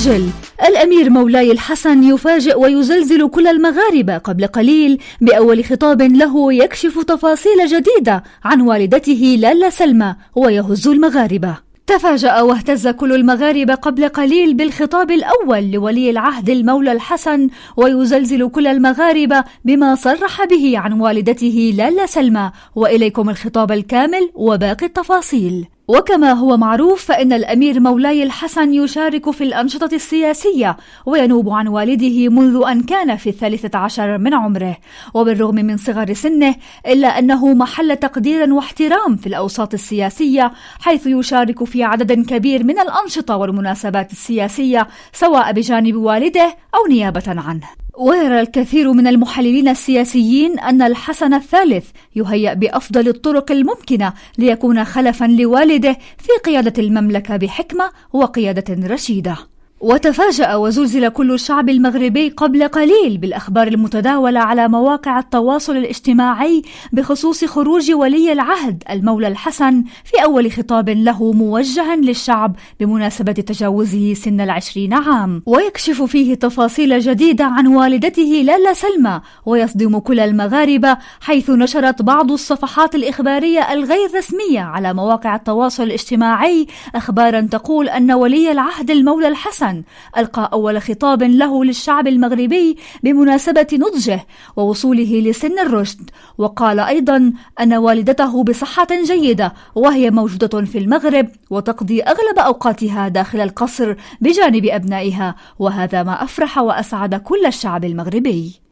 أجل، الأمير مولاي الحسن يفاجئ ويزلزل كل المغاربة قبل قليل بأول خطاب له يكشف تفاصيل جديدة عن والدته لالا سلمى ويهز المغاربة. تفاجأ واهتز كل المغاربة قبل قليل بالخطاب الأول لولي العهد المولى الحسن، ويزلزل كل المغاربة بما صرح به عن والدته لالا سلمى. وإليكم الخطاب الكامل وباقي التفاصيل. وكما هو معروف فإن الأمير مولاي الحسن يشارك في الأنشطة السياسية وينوب عن والده منذ أن كان في 13 من عمره، وبالرغم من صغر سنه إلا أنه محل تقدير واحترام في الأوساط السياسية، حيث يشارك في عدد كبير من الأنشطة والمناسبات السياسية سواء بجانب والده أو نيابة عنه. ويرى الكثير من المحللين السياسيين أن الحسن الثالث يهيأ بأفضل الطرق الممكنة ليكون خلفا لوالده في قيادة المملكة بحكمة وقيادة رشيدة. وتفاجأ وزلزل كل الشعب المغربي قبل قليل بالأخبار المتداولة على مواقع التواصل الاجتماعي بخصوص خروج ولي العهد المولى الحسن في أول خطاب له موجها للشعب بمناسبة تجاوزه سن 20 عام، ويكشف فيه تفاصيل جديدة عن والدته لالا سلمى، ويصدم كل المغاربة حيث نشرت بعض الصفحات الإخبارية الغير رسمية على مواقع التواصل الاجتماعي أخبارا تقول أن ولي العهد المولى الحسن ألقى أول خطاب له للشعب المغربي بمناسبة نضجه ووصوله لسن الرشد، وقال أيضا أن والدته بصحة جيدة وهي موجودة في المغرب وتقضي أغلب أوقاتها داخل القصر بجانب أبنائها، وهذا ما أفرح وأسعد كل الشعب المغربي.